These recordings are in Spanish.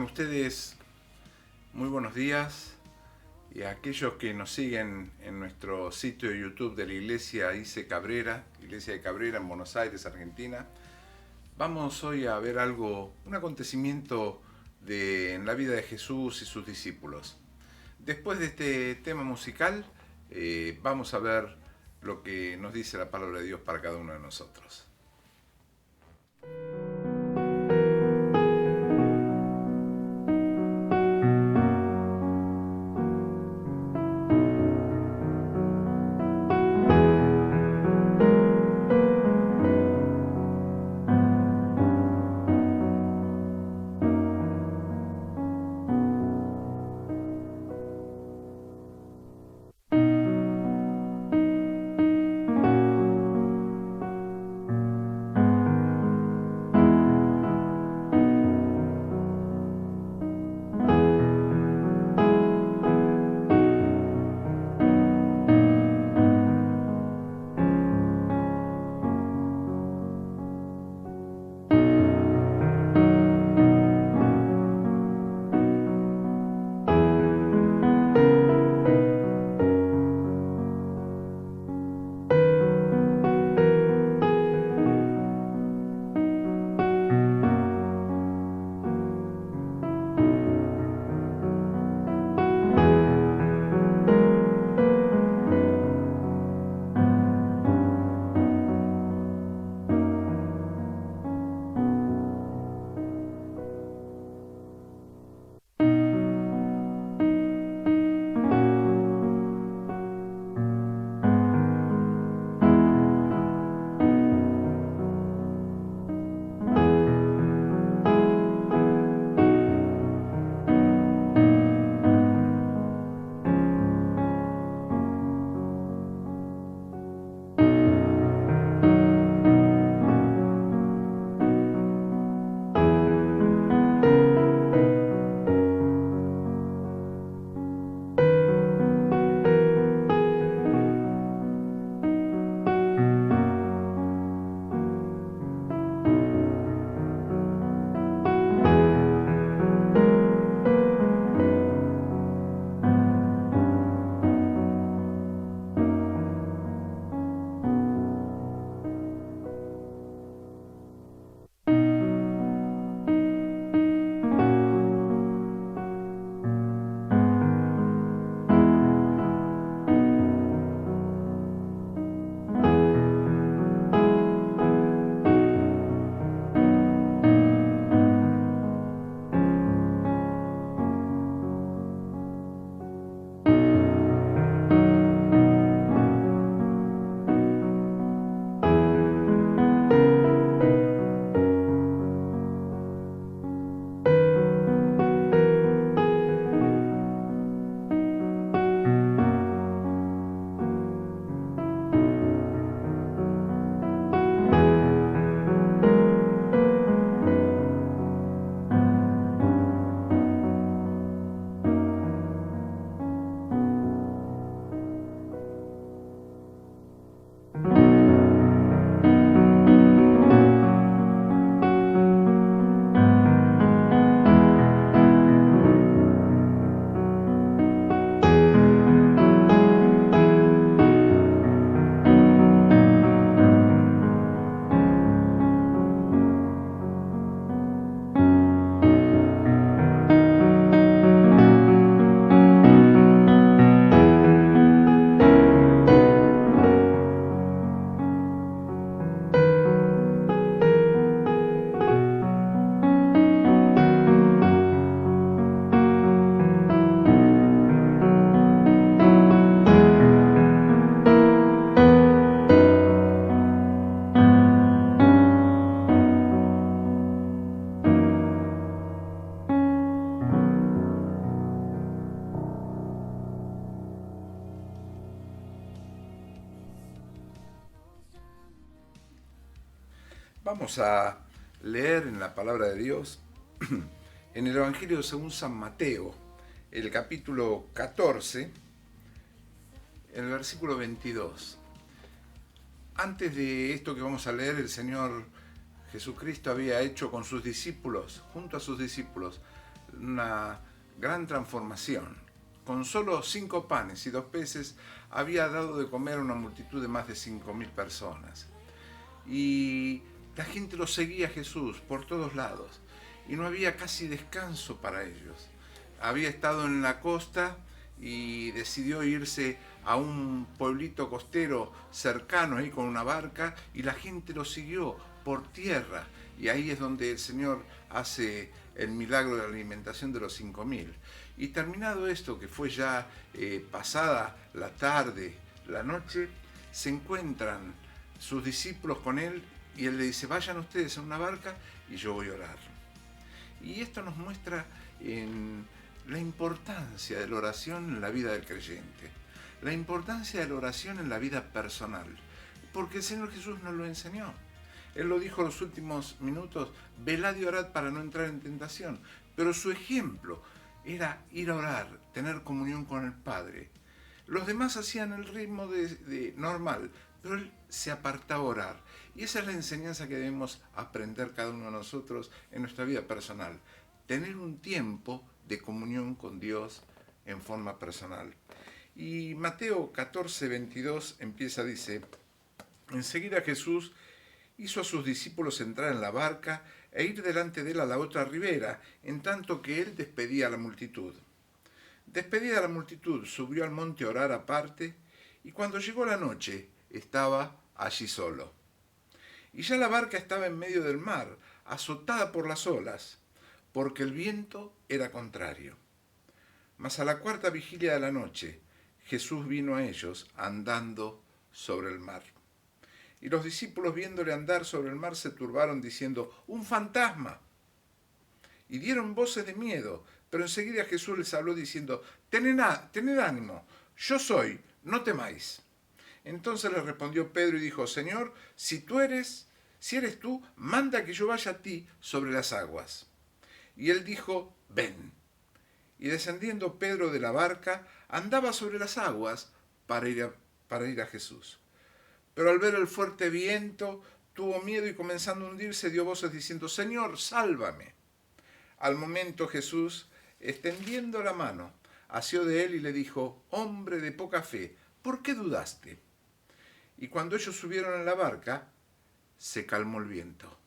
ustedes muy buenos días, y a aquellos que nos siguen en nuestro sitio de YouTube de la Iglesia ICE Cabrera, Iglesia de Cabrera en Buenos Aires, Argentina. Vamos hoy a ver un acontecimiento en la vida de Jesús y sus discípulos. Después de este tema musical, vamos a ver lo que nos dice la palabra de Dios para cada uno de nosotros. Vamos a leer en la palabra de Dios, en el Evangelio según San Mateo, el capítulo 14, en el versículo 22. Antes de esto que vamos a leer, el Señor Jesucristo había hecho con sus discípulos, junto a sus discípulos, una gran transformación. Con solo 5 panes y 2 peces había dado de comer a una multitud de más de 5.000 personas. Y la gente lo seguía a Jesús por todos lados y no había casi descanso para ellos. Había estado en la costa y decidió irse a un pueblito costero cercano ahí con una barca, y la gente lo siguió por tierra, y ahí es donde el Señor hace el milagro de la alimentación de los 5.000. Y terminado esto, que fue ya pasada la tarde, la noche, se encuentran sus discípulos con él y él le dice: vayan ustedes en una barca y yo voy a orar. Y esto nos muestra la importancia de la oración en la vida del creyente, la importancia de la oración en la vida personal, porque el Señor Jesús nos lo enseñó. Él lo dijo en los últimos minutos: velad y orad para no entrar en tentación. Pero su ejemplo era ir a orar, tener comunión con el Padre. Los demás hacían el ritmo normal, pero él se apartaba a orar. Y esa es la enseñanza que debemos aprender cada uno de nosotros en nuestra vida personal. Tener un tiempo de comunión con Dios en forma personal. Y Mateo 14:22 dice: enseguida Jesús hizo a sus discípulos entrar en la barca e ir delante de él a la otra ribera, en tanto que él despedía a la multitud. Despedida la multitud, subió al monte a orar aparte, y cuando llegó la noche, estaba allí solo. Y ya la barca estaba en medio del mar, azotada por las olas, porque el viento era contrario. Mas a la 4ª vigilia de la noche, Jesús vino a ellos andando sobre el mar. Y los discípulos, viéndole andar sobre el mar, se turbaron diciendo: ¡un fantasma! Y dieron voces de miedo, pero enseguida Jesús les habló diciendo: tened ánimo, yo soy, no temáis. Entonces les respondió Pedro y dijo: Señor, si eres tú, manda que yo vaya a ti sobre las aguas. Y él dijo: ven. Y descendiendo Pedro de la barca, andaba sobre las aguas para ir a Jesús. Pero al ver el fuerte viento, tuvo miedo y, comenzando a hundirse, dio voces diciendo: Señor, sálvame. Al momento Jesús, extendiendo la mano, asió de él y le dijo: hombre de poca fe, ¿por qué dudaste? Y cuando ellos subieron en la barca, se calmó el viento.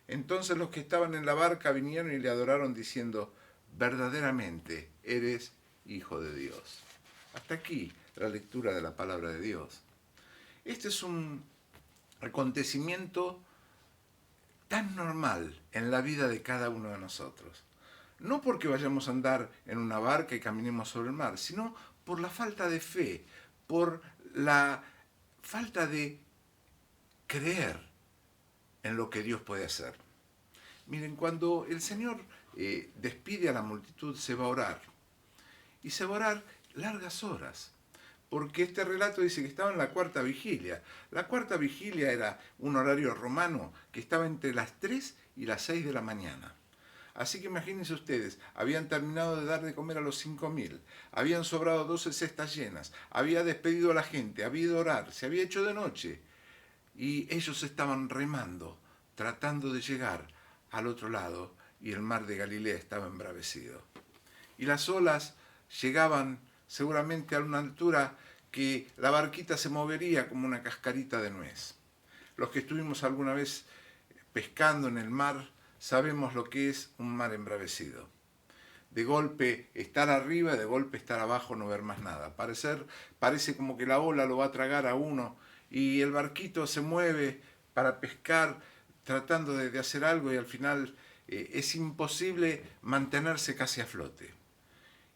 Entonces los que estaban en la barca vinieron y le adoraron diciendo: verdaderamente eres Hijo de Dios. Hasta aquí la lectura de la palabra de Dios. Este es un acontecimiento tan normal en la vida de cada uno de nosotros. No porque vayamos a andar en una barca y caminemos sobre el mar, sino por la falta de fe, por la falta de creer en lo que Dios puede hacer. Miren, cuando el Señor despide a la multitud, se va a orar. Y se va a orar largas horas. Porque este relato dice que estaba en la 4ª vigilia. La 4ª vigilia era un horario romano que estaba entre las 3 y las 6 de la mañana. Así que imagínense ustedes, habían terminado de dar de comer a los 5.000, habían sobrado 12 cestas llenas, había despedido a la gente, había ido a orar, se había hecho de noche. Y ellos estaban remando, tratando de llegar al otro lado, y el mar de Galilea estaba embravecido. Y las olas llegaban seguramente a una altura que la barquita se movería como una cascarita de nuez. Los que estuvimos alguna vez pescando en el mar sabemos lo que es un mar embravecido. De golpe estar arriba, de golpe estar abajo, no ver más nada. Parece como que la ola lo va a tragar a uno y el barquito se mueve para pescar tratando de hacer algo, y al final es imposible mantenerse casi a flote.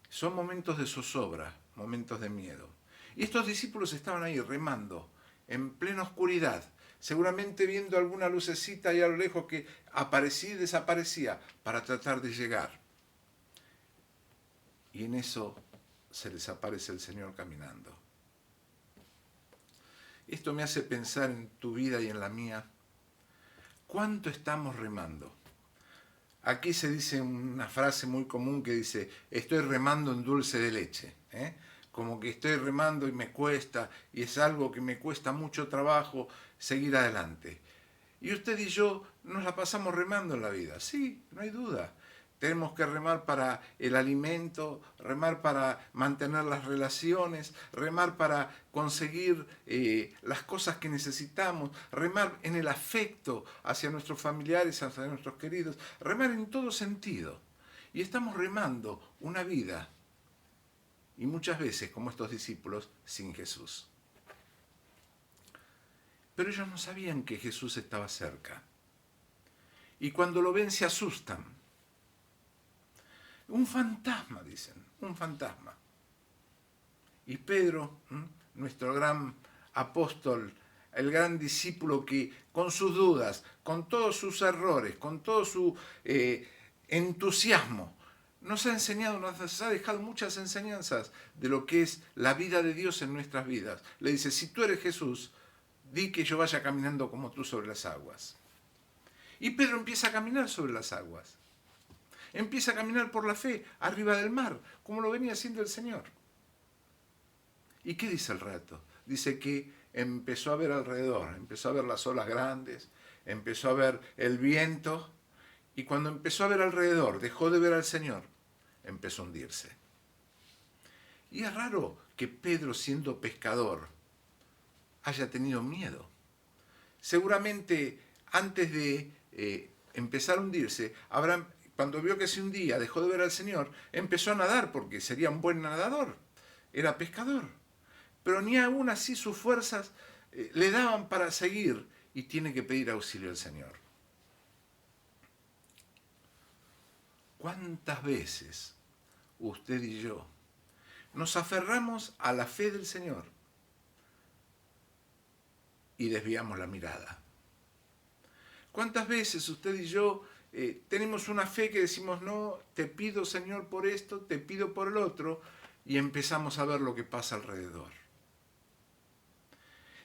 Son momentos de zozobra, momentos de miedo. Y estos discípulos estaban ahí remando, en plena oscuridad, seguramente viendo alguna lucecita ahí a lo lejos que aparecía y desaparecía para tratar de llegar. Y en eso se les aparece el Señor caminando. Esto me hace pensar en tu vida y en la mía. ¿Cuánto estamos remando? Aquí se dice una frase muy común que dice: estoy remando en dulce de leche. Como que estoy remando y me cuesta, y es algo que me cuesta mucho trabajo seguir adelante. Y usted y yo nos la pasamos remando en la vida, sí, no hay duda. tenemos que remar para el alimento, remar para mantener las relaciones, remar para conseguir las cosas que necesitamos, remar en el afecto hacia nuestros familiares, hacia nuestros queridos, remar en todo sentido. Y estamos remando una vida, y muchas veces, como estos discípulos, sin Jesús. Pero ellos no sabían que Jesús estaba cerca. Y cuando lo ven se asustan. Un fantasma, dicen, un fantasma. Y Pedro, nuestro gran apóstol, el gran discípulo que con sus dudas, con todos sus errores, con todo su entusiasmo, nos ha enseñado, nos ha dejado muchas enseñanzas de lo que es la vida de Dios en nuestras vidas. Le dice, si tú eres Jesús, di que yo vaya caminando como tú sobre las aguas. Y Pedro empieza a caminar sobre las aguas. Empieza a caminar por la fe, arriba del mar, como lo venía haciendo el Señor. ¿Y qué dice el relato? Dice que empezó a ver alrededor, empezó a ver las olas grandes, empezó a ver el viento, y cuando empezó a ver alrededor, dejó de ver al Señor, empezó a hundirse. Y es raro que Pedro, siendo pescador, haya tenido miedo. Seguramente antes de empezar a hundirse, cuando vio que se hundía, dejó de ver al Señor, empezó a nadar porque sería un buen nadador, era pescador. Pero ni aún así sus fuerzas le daban para seguir y tiene que pedir auxilio al Señor. ¿Cuántas veces usted y yo nos aferramos a la fe del Señor y desviamos la mirada? ¿Cuántas veces usted y yo tenemos una fe que decimos, no, te pido Señor por esto, te pido por el otro, y empezamos a ver lo que pasa alrededor?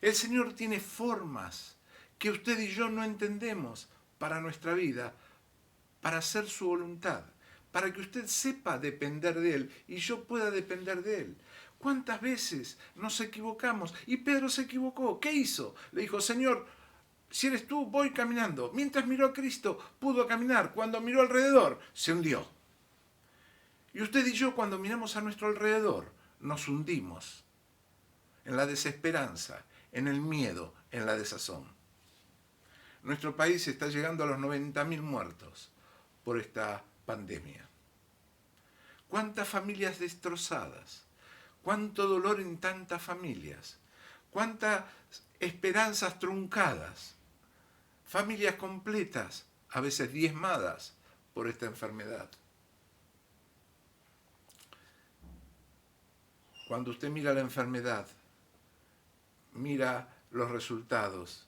El Señor tiene formas que usted y yo no entendemos para nuestra vida, para hacer su voluntad, para que usted sepa depender de Él y yo pueda depender de Él. ¿Cuántas veces nos equivocamos? Y Pedro se equivocó. ¿Qué hizo? Le dijo, Señor, si eres tú, voy caminando. Mientras miró a Cristo, pudo caminar. Cuando miró alrededor, se hundió. Y usted y yo, cuando miramos a nuestro alrededor, nos hundimos en la desesperanza, en el miedo, en la desazón. Nuestro país está llegando a los 90.000 muertos por esta pandemia. ¿Cuántas familias destrozadas? ¿Cuánto dolor en tantas familias? ¿Cuántas esperanzas truncadas? Familias completas, a veces diezmadas por esta enfermedad. Cuando usted mira la enfermedad, mira los resultados,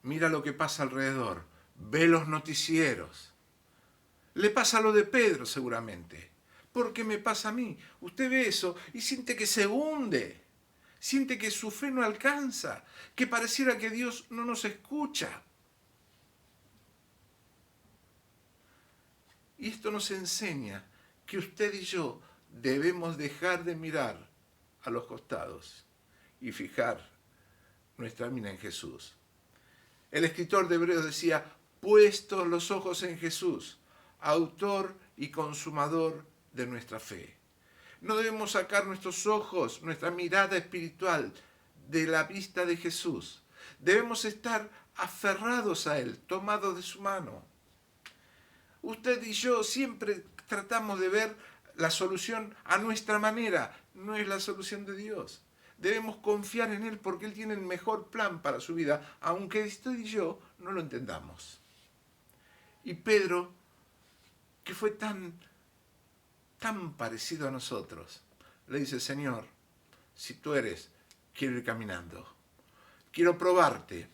mira lo que pasa alrededor, ve los noticieros. Le pasa lo de Pedro seguramente. ¿Por qué me pasa a mí? Usted ve eso y siente que se hunde, siente que su fe no alcanza, que pareciera que Dios no nos escucha. Y esto nos enseña que usted y yo debemos dejar de mirar a los costados y fijar nuestra mira en Jesús. El escritor de Hebreos decía, puestos los ojos en Jesús, autor y consumador de nuestra fe. No debemos sacar nuestros ojos, nuestra mirada espiritual de la vista de Jesús. Debemos estar aferrados a Él, tomados de su mano. Usted y yo siempre tratamos de ver la solución a nuestra manera, no es la solución de Dios. Debemos confiar en Él porque Él tiene el mejor plan para su vida, aunque usted y yo no lo entendamos. Y Pedro, que fue tan parecido a nosotros, le dice, Señor, si tú eres, quiero ir caminando, quiero probarte.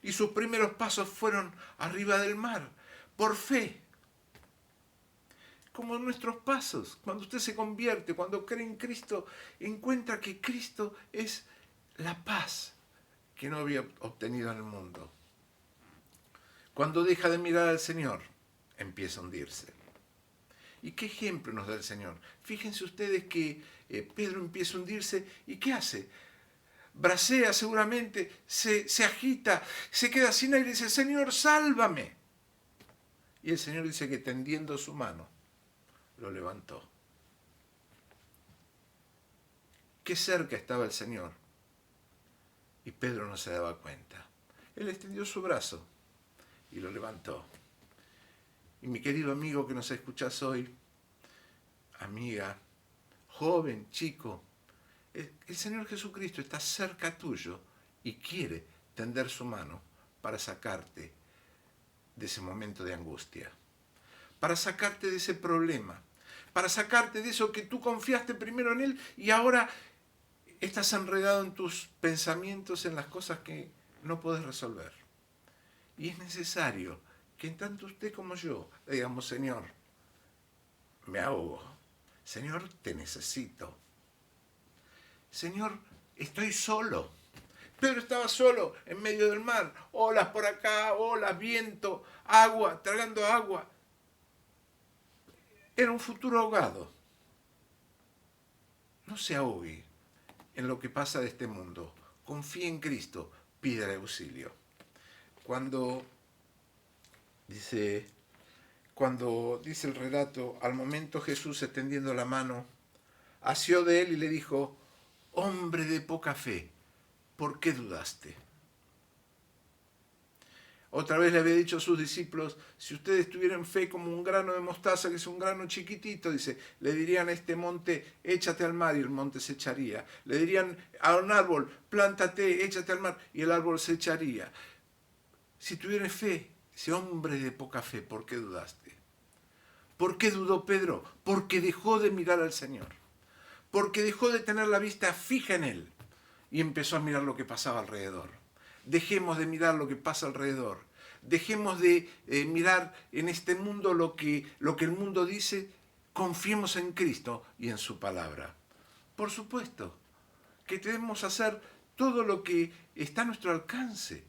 Y sus primeros pasos fueron arriba del mar, por fe. Como nuestros pasos, cuando usted se convierte, cuando cree en Cristo, encuentra que Cristo es la paz que no había obtenido en el mundo. Cuando deja de mirar al Señor, empieza a hundirse. ¿Y qué ejemplo nos da el Señor? Fíjense ustedes que Pedro empieza a hundirse y ¿qué hace? Bracea seguramente, se agita, se queda sin aire y dice, Señor, sálvame. Y el Señor dice que tendiendo su mano, lo levantó. Qué cerca estaba el Señor. Y Pedro no se daba cuenta. Él extendió su brazo y lo levantó. Y mi querido amigo que nos escuchás hoy, amiga, joven, chico, el Señor Jesucristo está cerca tuyo y quiere tender su mano para sacarte de ese momento de angustia, para sacarte de ese problema, para sacarte de eso que tú confiaste primero en Él y ahora estás enredado en tus pensamientos, en las cosas que no puedes resolver. Y es necesario que en tanto usted como yo le digamos, Señor, me ahogo. Señor, te necesito. Señor, estoy solo. Pedro estaba solo en medio del mar. Olas por acá, olas, viento, agua, tragando agua. Era un futuro ahogado. No se ahogue en lo que pasa de este mundo. Confíe en Cristo, pídale auxilio. Cuando dice el relato, al momento Jesús extendiendo la mano, asió de él y le dijo, hombre de poca fe, ¿por qué dudaste? Otra vez le había dicho a sus discípulos, si ustedes tuvieran fe como un grano de mostaza, que es un grano chiquitito, dice, le dirían a este monte, échate al mar y el monte se echaría. Le dirían a un árbol, plántate, échate al mar y el árbol se echaría. Si tuvieran fe, ese hombre de poca fe, ¿por qué dudaste? ¿Por qué dudó Pedro? Porque dejó de mirar al Señor. Porque dejó de tener la vista fija en Él y empezó a mirar lo que pasaba alrededor. Dejemos de mirar lo que pasa alrededor. Dejemos de mirar en este mundo lo que el mundo dice. Confiemos en Cristo y en su palabra. Por supuesto que debemos hacer todo lo que está a nuestro alcance,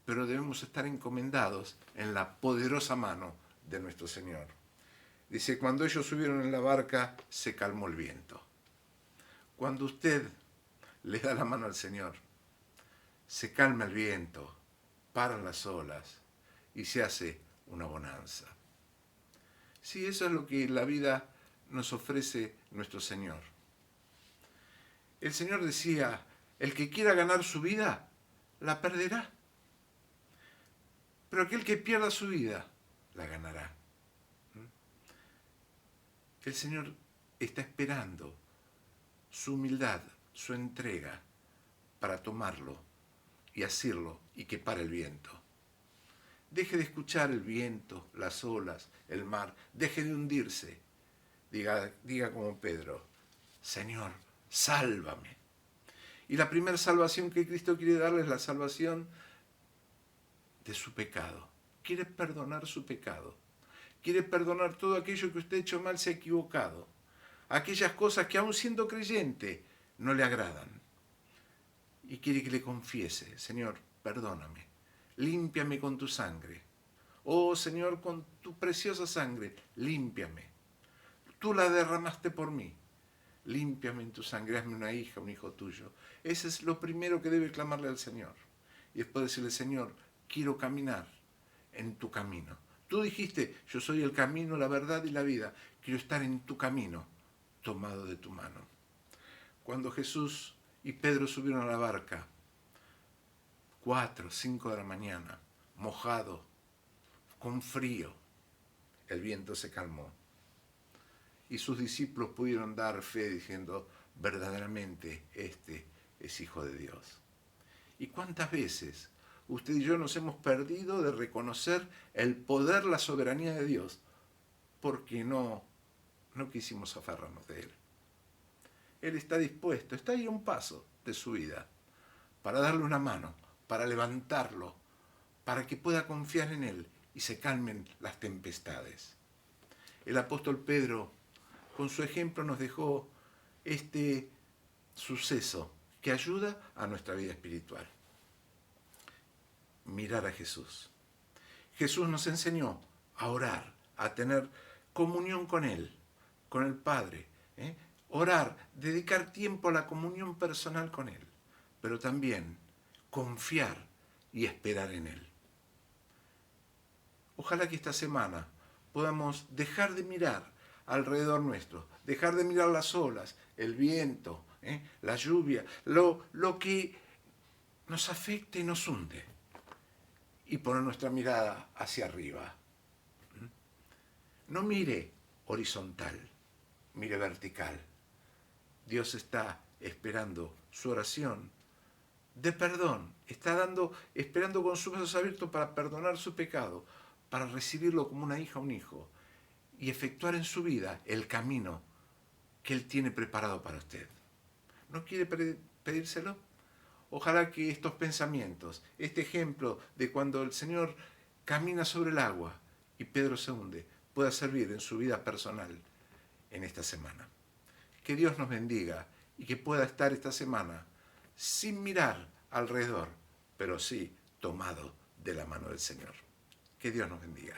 pero debemos estar encomendados en la poderosa mano de nuestro Señor. Dice, cuando ellos subieron en la barca, se calmó el viento. Cuando usted le da la mano al Señor, se calma el viento, paran las olas y se hace una bonanza. Sí, eso es lo que la vida nos ofrece nuestro Señor. El Señor decía, el que quiera ganar su vida, la perderá. Pero aquel que pierda su vida, la ganará. El Señor está esperando su humildad, su entrega, para tomarlo y asirlo y que pare el viento. Deje de escuchar el viento, las olas, el mar. Deje de hundirse. Diga como Pedro, Señor, sálvame. Y la primera salvación que Cristo quiere darle es la salvación de su pecado. Quiere perdonar su pecado. Quiere perdonar todo aquello que usted ha hecho mal, se ha equivocado. Aquellas cosas que aún siendo creyente no le agradan. Y quiere que le confiese, Señor, perdóname, límpiame con tu sangre. Oh Señor, con tu preciosa sangre, límpiame. Tú la derramaste por mí. Límpiame en tu sangre, hazme una hija, un hijo tuyo. Ese es lo primero que debe clamarle al Señor. Y después decirle, Señor, quiero caminar en tu camino. Tú dijiste, yo soy el camino, la verdad y la vida. Quiero estar en tu camino, tomado de tu mano. Cuando Jesús y Pedro subieron a la barca, 4, 5 de la mañana, mojado, con frío, el viento se calmó. Y sus discípulos pudieron dar fe diciendo, verdaderamente este es Hijo de Dios. ¿Y cuántas veces usted y yo nos hemos perdido de reconocer el poder, la soberanía de Dios, porque no quisimos aferrarnos de Él? Él está dispuesto, está ahí a un paso de su vida, para darle una mano, para levantarlo, para que pueda confiar en Él y se calmen las tempestades. El apóstol Pedro, con su ejemplo, nos dejó este suceso que ayuda a nuestra vida espiritual. Mirar a Jesús. Jesús nos enseñó a orar, a tener comunión con Él, con el Padre. Orar, dedicar tiempo a la comunión personal con Él, pero también confiar y esperar en Él. Ojalá que esta semana podamos dejar de mirar alrededor nuestro, dejar de mirar las olas, el viento, la lluvia, lo que nos afecta y nos hunde, y poner nuestra mirada hacia arriba. No mire horizontal, mire vertical. Dios está esperando su oración de perdón, está esperando con sus brazos abiertos para perdonar su pecado, para recibirlo como una hija o un hijo y efectuar en su vida el camino que Él tiene preparado para usted. ¿No quiere pedírselo? Ojalá que estos pensamientos, este ejemplo de cuando el Señor camina sobre el agua y Pedro se hunde, pueda servir en su vida personal en esta semana. Que Dios nos bendiga y que pueda estar esta semana sin mirar alrededor, pero sí tomado de la mano del Señor. Que Dios nos bendiga.